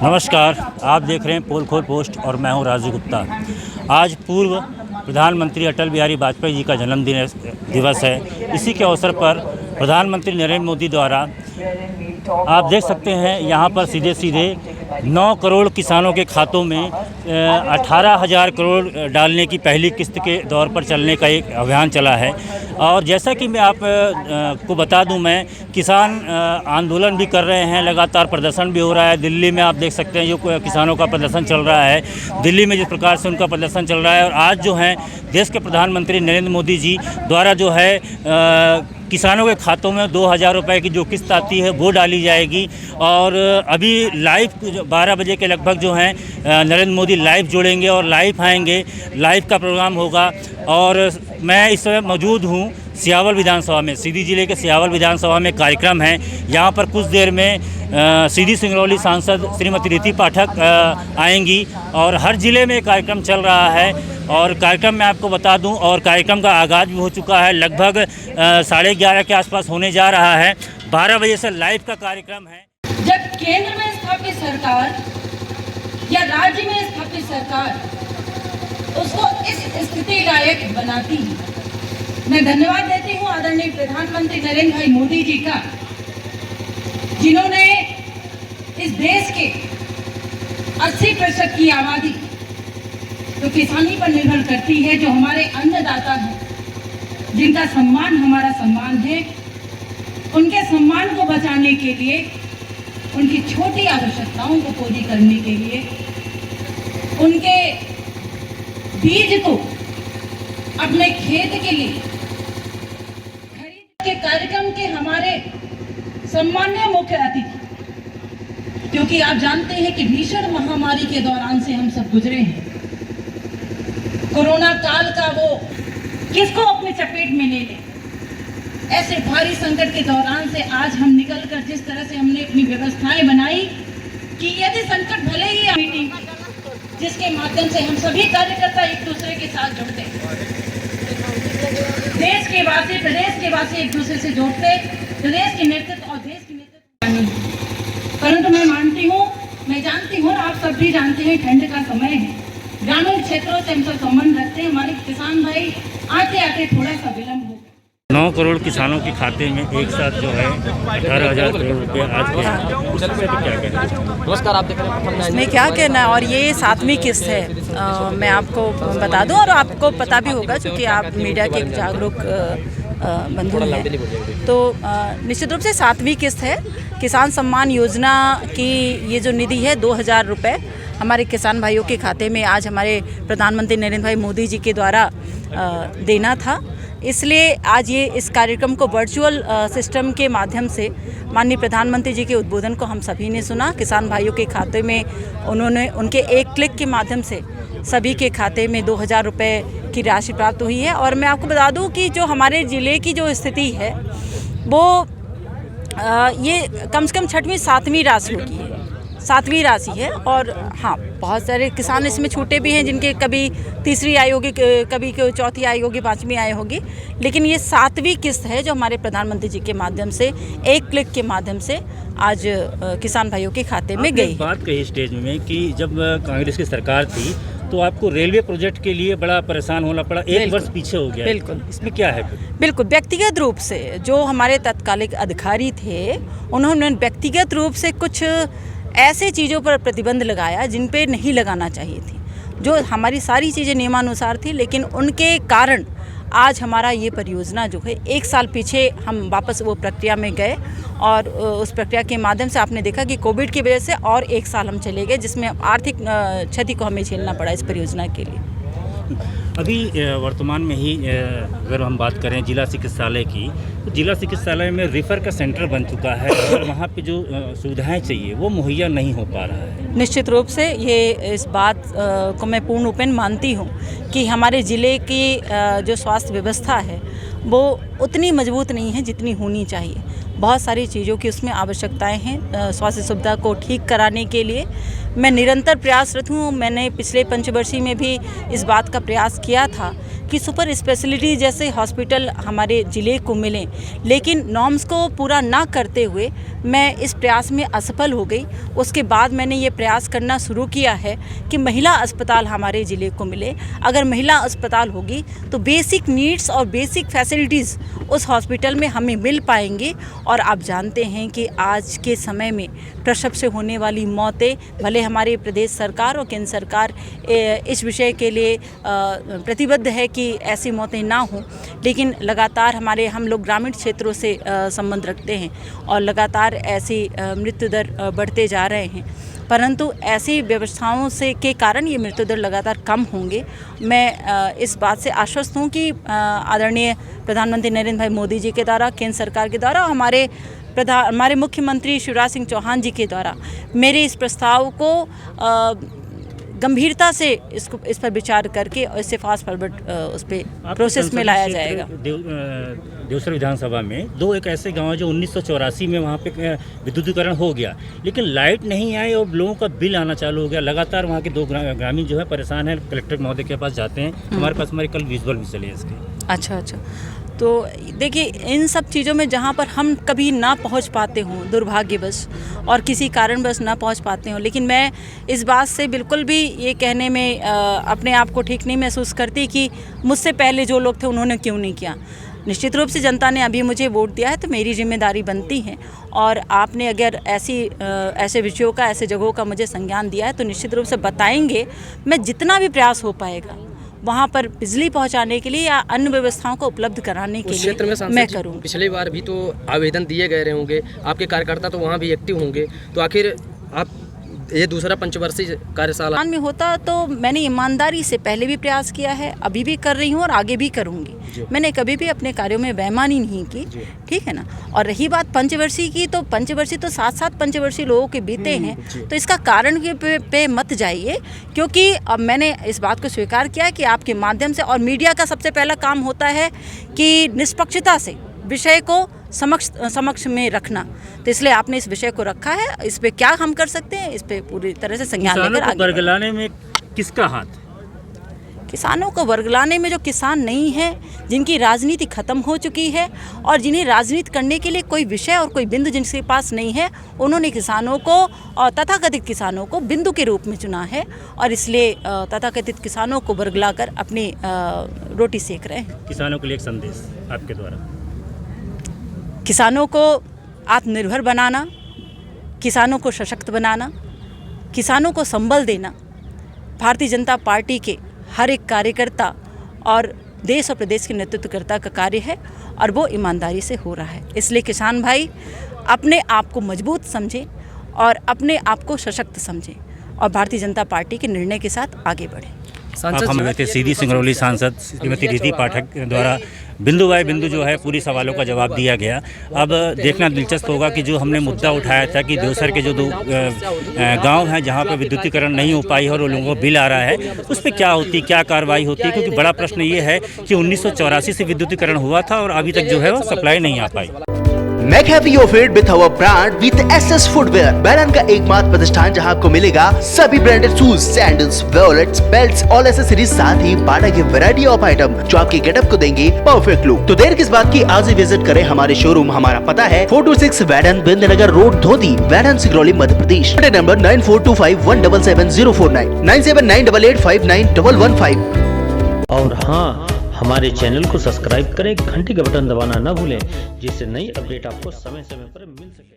नमस्कार, आप देख रहे हैं पोल खोल पोस्ट और मैं हूं राजू गुप्ता। आज पूर्व प्रधानमंत्री अटल बिहारी वाजपेयी जी का जन्मदिन दिवस है। इसी के अवसर पर प्रधानमंत्री नरेंद्र मोदी द्वारा आप देख सकते हैं यहाँ पर सीधे सीधे 9 करोड़ किसानों के खातों में 18,000 करोड़ डालने की पहली किस्त के दौर पर चलने का एक अभियान चला है। और जैसा कि मैं आप को बता दूं, मैं किसान आंदोलन भी कर रहे हैं, लगातार प्रदर्शन भी हो रहा है। दिल्ली में आप देख सकते हैं जो किसानों का प्रदर्शन चल रहा है, दिल्ली में जिस प्रकार से उनका प्रदर्शन चल रहा है। और आज जो है देश के प्रधानमंत्री नरेंद्र मोदी जी द्वारा जो है किसानों के खातों में 2,000 रुपये की जो किस्त आती है वो डाली जाएगी। और अभी लाइव 12 बजे के लगभग जो है नरेंद्र मोदी लाइव जुड़ेंगे और लाइव आएंगे, लाइव का प्रोग्राम होगा। और मैं इस समय मौजूद हूँ सियावल विधानसभा में, सीधी जिले के सियावल विधानसभा में कार्यक्रम है। यहाँ पर कुछ देर में सीधी सिंगरौली सांसद श्रीमती रीति पाठक आएंगी और हर ज़िले में कार्यक्रम चल रहा है। और कार्यक्रम में आपको बता दूं, और कार्यक्रम का आगाज़ भी हो चुका है, लगभग 11:30 के आसपास होने जा रहा है। 12 बजे से लाइव का कार्यक्रम है। जब केंद्र में स्थापित सरकार या राज्य में स्थापित सरकार उसको इस स्थिति लायक बनाती है, मैं धन्यवाद देती हूँ आदरणीय प्रधानमंत्री नरेंद्र भाई मोदी जी का, जिन्होंने इस देश के 80% की आबादी तो किसानी पर निर्भर करती है, जो हमारे अन्नदाता हैं, जिनका सम्मान हमारा सम्मान है, उनके सम्मान को बचाने के लिए, उनकी छोटी आवश्यकताओं को पूरी करने के लिए, उनके बीज को अपने खेत के लिए खरीद के कार्यक्रम के हमारे सम्मान्य मुख्य अतिथि, क्योंकि आप जानते हैं कि भीषण महामारी के दौरान से हम सब गुजरे हैं। कोरोना काल का वो किसको अपने चपेट में ले ले, ऐसे भारी संकट के दौरान से आज हम निकलकर जिस तरह से हमने अपनी व्यवस्थाएं बनाई कि यदि संकट भले ही मीटिंग जिसके माध्यम से हम सभी कार्यकर्ता एक दूसरे के साथ जुड़ते, देश के वासी प्रदेश के वासी एक दूसरे से जोड़ते, प्रदेश के नेतृत्व और देश के नेतृत्व। परंतु मैं मानती हूँ, मैं जानती हूँ, आप सब भी जानते हैं, ठंड का समय है, ग्रामीण क्षेत्रों से हम सब संबंध रखते हैं। हमारे किसान भाई आते आते थोड़ा सा विलम्ब हो गया। 9 करोड़ किसानों के खाते में एक साथ जो है 18,000 करोड़ रुपये आज के क्या कहना। नमस्कार, आप देख रहे हैं इसमें क्या कहना है। और ये 7वीं किस्त है, मैं आपको बता दूं, और आपको पता भी होगा क्योंकि आप मीडिया के जागरूक बंधु हैं। तो निश्चित रूप से 7वीं किस्त है। किसान सम्मान योजना की ये जो निधि है 2,000 रुपये हमारे किसान भाइयों के खाते में आज हमारे प्रधानमंत्री नरेंद्र भाई मोदी जी के द्वारा देना था। इसलिए आज ये इस कार्यक्रम को वर्चुअल सिस्टम के माध्यम से माननीय प्रधानमंत्री जी के उद्बोधन को हम सभी ने सुना। किसान भाइयों के खाते में उन्होंने उनके एक क्लिक के माध्यम से सभी के खाते में 2,000 रुपये की राशि प्राप्त हुई है। और मैं आपको बता दूं कि जो हमारे ज़िले की जो स्थिति है वो ये कम से कम 7वीं राशि होगी है, 7वीं राशि है। और हाँ, बहुत सारे किसान इसमें छूटे भी हैं जिनके कभी तीसरी आई होगी, कभी चौथी आई होगी, 5वीं आई होगी, लेकिन ये 7वीं किस्त है जो हमारे प्रधानमंत्री जी के माध्यम से एक क्लिक के माध्यम से आज किसान भाइयों के खाते में गई। बात कही स्टेज में कि जब कांग्रेस की सरकार थी तो आपको रेलवे प्रोजेक्ट के लिए बड़ा परेशान होना पड़ा, 1 वर्ष पीछे हो गया। बिल्कुल, इसमें क्या है? बिल्कुल व्यक्तिगत रूप से जो हमारे तत्कालिक अधिकारी थे उन्होंने व्यक्तिगत रूप से कुछ ऐसे चीज़ों पर प्रतिबंध लगाया जिन पे नहीं लगाना चाहिए थी, जो हमारी सारी चीज़ें नियमानुसार थी, लेकिन उनके कारण आज हमारा ये परियोजना जो है 1 साल पीछे हम वापस वो प्रक्रिया में गए। और उस प्रक्रिया के माध्यम से आपने देखा कि कोविड की वजह से और 1 साल हम चले गए, जिसमें आर्थिक क्षति को हमें झेलना पड़ा इस परियोजना के लिए। अभी वर्तमान में ही अगर हम बात करें जिला चिकित्सालय की, तो जिला चिकित्सालय में रेफर का सेंटर बन चुका है और वहाँ पे जो सुविधाएं चाहिए वो मुहैया नहीं हो पा रहा है। निश्चित रूप से ये इस बात को मैं पूर्ण रूपेण मानती हूँ कि हमारे ज़िले की जो स्वास्थ्य व्यवस्था है वो उतनी मजबूत नहीं है जितनी होनी चाहिए। बहुत सारी चीज़ों की उसमें आवश्यकताएं हैं स्वास्थ्य सुविधा को ठीक कराने के लिए। मैं निरंतर प्रयासरत हूँ। मैंने पिछले पंचवर्षीय में भी इस बात का प्रयास किया था कि सुपर स्पेशलिटी जैसे हॉस्पिटल हमारे ज़िले को मिलें, लेकिन नॉर्म्स को पूरा ना करते हुए मैं इस प्रयास में असफल हो गई। उसके बाद मैंने ये प्रयास करना शुरू किया है कि महिला अस्पताल हमारे ज़िले को मिले। अगर महिला अस्पताल होगी तो बेसिक नीड्स और बेसिक फैसिलिटीज़ उस हॉस्पिटल में हमें मिल पाएंगी। और आप जानते हैं कि आज के समय में प्रसव से होने वाली मौतें, भले हमारी प्रदेश सरकार और केंद्र सरकार इस विषय के लिए प्रतिबद्ध है कि ऐसी मौतें ना हों, लेकिन लगातार हम लोग ग्रामीण क्षेत्रों से संबंध रखते हैं और लगातार ऐसी मृत्यु दर बढ़ते जा रहे हैं। परंतु ऐसी व्यवस्थाओं से के कारण ये मृत्यु दर लगातार कम होंगे। मैं इस बात से आश्वस्त हूँ कि आदरणीय प्रधानमंत्री नरेंद्र भाई मोदी जी के द्वारा, केंद्र सरकार के द्वारा, हमारे मुख्यमंत्री शिवराज सिंह चौहान जी के द्वारा मेरे इस प्रस्ताव को गंभीरता से इस पर विचार करके और इससे फास्ट फॉरवर्ड उस पर प्रोसेस में लाया जाएगा। देवसर विधानसभा में दो एक ऐसे गांव हैं जो 1984 में वहाँ पे विद्युतीकरण हो गया, लेकिन लाइट नहीं आई और लोगों का बिल आना चालू हो गया। लगातार वहाँ के दो ग्रामीण जो है परेशान हैं। कलेक्टर महोदय के पास जाते हैं, हमारे पास कल विजुअल भी चले इसके। अच्छा, तो देखिए, इन सब चीज़ों में जहाँ पर हम कभी ना पहुँच पाते हों दुर्भाग्यवश और किसी कारणवश ना पहुँच पाते हों, लेकिन मैं इस बात से बिल्कुल भी ये कहने में अपने आप को ठीक नहीं महसूस करती कि मुझसे पहले जो लोग थे उन्होंने क्यों नहीं किया। निश्चित रूप से जनता ने अभी मुझे वोट दिया है तो मेरी जिम्मेदारी बनती है, और आपने अगर ऐसे विषयों का, ऐसे जगहों का मुझे संज्ञान दिया है तो निश्चित रूप से बताएंगे। मैं जितना भी प्रयास हो पाएगा वहाँ पर बिजली पहुँचाने के लिए या अन्य व्यवस्थाओं को उपलब्ध कराने के लिए मैं करूँ। पिछली बार भी तो आवेदन दिए गए होंगे, आपके कार्यकर्ता तो वहाँ भी एक्टिव होंगे, तो आखिर आप ये दूसरा पंचवर्षीय कार्यशाला में होता तो मैंने ईमानदारी से पहले भी प्रयास किया है, अभी भी कर रही हूँ और आगे भी करूँगी। मैंने कभी भी अपने कार्यों में बेईमानी नहीं की, ठीक है ना। और रही बात पंचवर्षीय की, तो पंचवर्षीय तो 7-7 पंचवर्षीय लोगों के बीते हैं, तो इसका कारण पे मत जाइए, क्योंकि अब मैंने इस बात को स्वीकार किया कि आपके माध्यम से, और मीडिया का सबसे पहला काम होता है कि निष्पक्षता से विषय को समक्ष में रखना। तो इसलिए आपने इस विषय को रखा है। इस पे क्या हम कर सकते हैं, इस पे पूरी तरह से संज्ञान लेकर आगे। वर्गलाने में किसका हाथ? किसानों को वर्गलाने में जो किसान नहीं है, जिनकी राजनीति खत्म हो चुकी है और जिन्हें राजनीति करने के लिए कोई विषय और कोई बिंदु जिनके पास नहीं है, उन्होंने किसानों को और तथाकथित किसानों को बिंदु के रूप में चुना है, और इसलिए तथाकथित किसानों को वर्गलाकर अपनी रोटी सेक रहे हैं। किसानों के लिए एक संदेश आपके द्वारा। किसानों को आत्मनिर्भर बनाना, किसानों को सशक्त बनाना, किसानों को संबल देना भारतीय जनता पार्टी के हर एक कार्यकर्ता और देश और प्रदेश के नेतृत्वकर्ता का कार्य है, और वो ईमानदारी से हो रहा है। इसलिए किसान भाई अपने आप को मजबूत समझें और अपने आप को सशक्त समझें और भारतीय जनता पार्टी के निर्णय के साथ आगे बढ़ें। हमारे सीधी सिंगरौली सांसद श्रीमती रिद्धि पाठक द्वारा बिंदु बाय बिंदु जो है पूरी सवालों का जवाब दिया गया। अब देखना दिलचस्प होगा कि जो हमने मुद्दा उठाया था कि देवसर के जो दो गांव हैं जहां पर विद्युतीकरण नहीं हो पाई और लोगों को बिल आ रहा है, उस पर क्या होती, क्या कार्रवाई होती है, क्योंकि बड़ा प्रश्न ये है कि 1984 से विद्युतीकरण हुआ था और अभी तक जो है वो सप्लाई नहीं आ पाई। Make happy your feet with our brand with SS Footwear, बैरन का एकमात्र प्रतिष्ठान जहां आपको मिलेगा सभी branded shoes, sandals, wallets, belts और एक्सेसरीज, साथ ही बाटा की वैरायटी ऑफ आइटम जो आपके गेटअप को देंगे परफेक्ट लुक। तो देर किस बात की, आज ही विजिट करें हमारे शोरूम। हमारा पता है 426 वैडन बिंदनगर रोड, धोती, वैडन सिंगरौली, मध्य प्रदेश। नंबर 9425177049, 9798591115। और हाँ, हमारे चैनल को सब्सक्राइब करें, घंटी का बटन दबाना न भूलें, जिससे नई अपडेट आपको समय समय पर मिल सके।